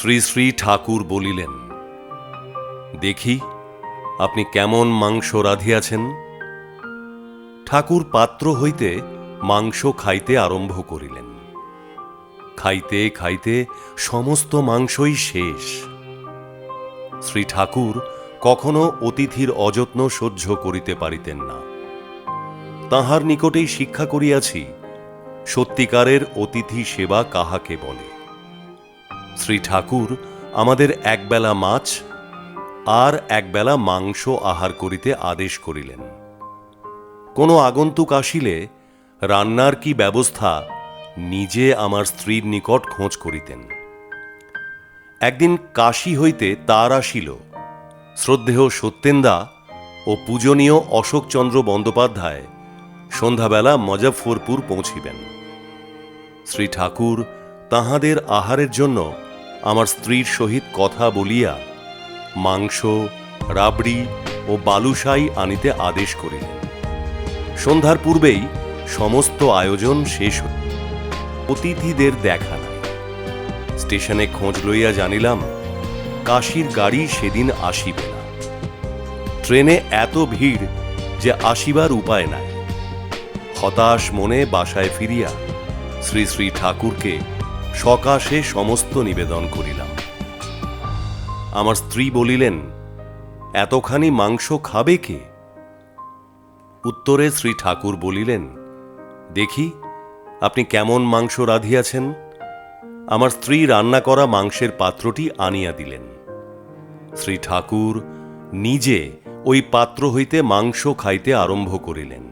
শ্রী শ্রী ঠাকুর বলিলেন, দেখি আপনি কেমন মাংস রাঁধিয়াছেন। ঠাকুর পাত্র হইতে মাংস খাইতে আরম্ভ করিলেন। খাইতে খাইতে সমস্ত মাংসই শেষ। শ্রী ঠাকুর কখনো অতিথির অযত্ন সহ্য করিতে পারিতেন না। তাঁহার নিকটেই শিক্ষা করিয়াছি সত্যিকারের অতিথি সেবা কাহাকে বলে। শ্রী ঠাকুর আমাদের একবেলা মাছ আর একবেলা মাংস আহার করিতে আদেশ করিলেন। কোনো আগন্তুক আসিলে রান্নার কি ব্যবস্থা নিজে আমার স্ত্রীর নিকট খোঁজ করিতেন। একদিন কাশী হইতে তার আসিল শ্রদ্ধেয় সত্যেন্দা ও পূজনীয় অশোকচন্দ্র বন্দ্যোপাধ্যায় সন্ধ্যাবেলা মুজফ্ফরপুর পৌঁছিবেন। শ্রী ঠাকুর তাহাদের আহারের জন্য আমার স্ত্রীর সহিত কথা বলিয়া মাংস, রাবড়ি ও বালুশাই আনিতে আদেশ করিলেন। সন্ধ্যার পূর্বেই সমস্ত আয়োজন শেষ হইল। অতিথিদের দেখা নাই। স্টেশনে খোঁজ লইয়া জানিলাম কাশীর গাড়ি সেদিন আসিবে না। ট্রেনে এত ভিড় যে আসিবার উপায় নাই। হতাশ মনে বাসায় ফিরিয়া শ্রী শ্রী ঠাকুরকে সকাশে সমস্ত নিবেদন করিলাম। আমার স্ত্রী বলিলেন, এতখানি মাংস খাবে কে? উত্তরে শ্রী ঠাকুর বলিলেন, দেখি আপনি কেমন মাংস রাঁধিয়াছেন। আমার স্ত্রী রান্না করা মাংসের পাত্রটি আনিয়া দিলেন। শ্রী ঠাকুর নিজে ওই পাত্র হইতে মাংস খাইতে আরম্ভ করিলেন।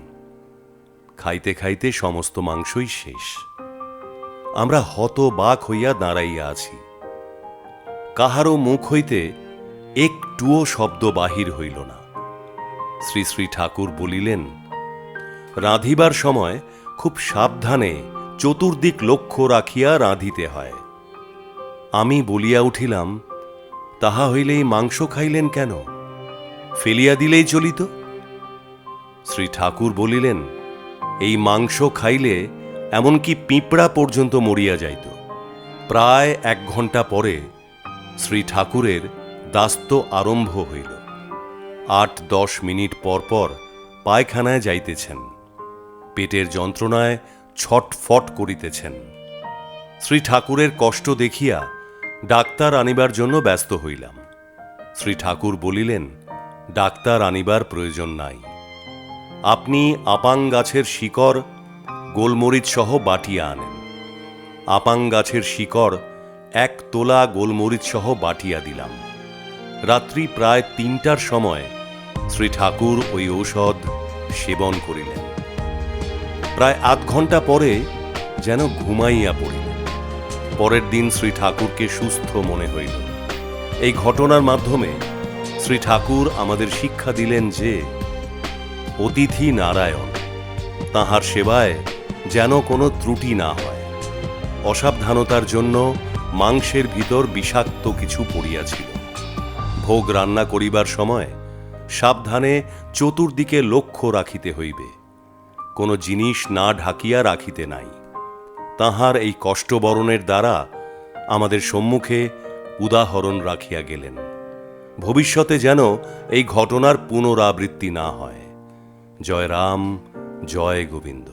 খাইতে খাইতে সমস্ত মাংসই শেষ। আমরা হতবাক হইয়া দাঁড়াইয়া আছি। কাহারও মুখ হইতে একটুও শব্দ বাহির হইল না। শ্রী শ্রী ঠাকুর বলিলেন, রাঁধিবার সময় খুব সাবধানে চতুর্দিক লক্ষ্য রাখিয়া রাঁধিতে হয়। আমি বলিয়া উঠিলাম, তাহা হইলেই মাংস খাইলেন কেন? ফেলিয়া দিলেই চলিত। শ্রী ঠাকুর বলিলেন, এই মাংস খাইলে এমনকি পিঁপড়া পর্যন্ত মরিয়া যাইত। প্রায় 1 ঘণ্টা পরে শ্রী ঠাকুরের দাস্ত আরম্ভ হইল। 8-10 মিনিট পর পর পায়খানায় যাইতেছেন। পেটের যন্ত্রণায় ছটফট করিতেছেন। শ্রী ঠাকুরের কষ্ট দেখিয়া ডাক্তার আনিবার জন্য ব্যস্ত হইলাম। শ্রী ঠাকুর বলিলেন, ডাক্তার আনিবার প্রয়োজন নাই। আপনি আপাং গাছের শিকড় গোলমরিচ সহ বাটিয়া আনেন। আপাং গাছের শিকড় 1 তোলা গোলমরিচ সহ বাটিয়া দিলাম। রাত্রি প্রায় 3টার সময় শ্রী ঠাকুর ওই ঔষধ সেবন করিলেন। প্রায় 8 ঘণ্টা পরে যেন ঘুমাইয়া পড়িলেন। পরের দিন শ্রী ঠাকুরকে সুস্থ মনে হইল। এই ঘটনার মাধ্যমে শ্রী ঠাকুর আমাদের শিক্ষা দিলেন যে অতিথি নারায়ণ, তাঁহার সেবায় যেন কোনো ত্রুটি না হয়। অসাবধানতার জন্য মাংসের ভিতর বিষাক্ত কিছু পড়িয়াছিল। ভোগ রান্না করিবার সময় সাবধানে চতুর্দিকে লক্ষ্য রাখিতে হইবে। কোনো জিনিস না ঢাকিয়া রাখিতে নাই। তাঁহার এই কষ্টবরণের দ্বারা আমাদের সম্মুখে উদাহরণ রাখিয়া গেলেন। ভবিষ্যতে যেন এই ঘটনার পুনরাবৃত্তি না হয়। জয় রাম, জয় গোবিন্দ।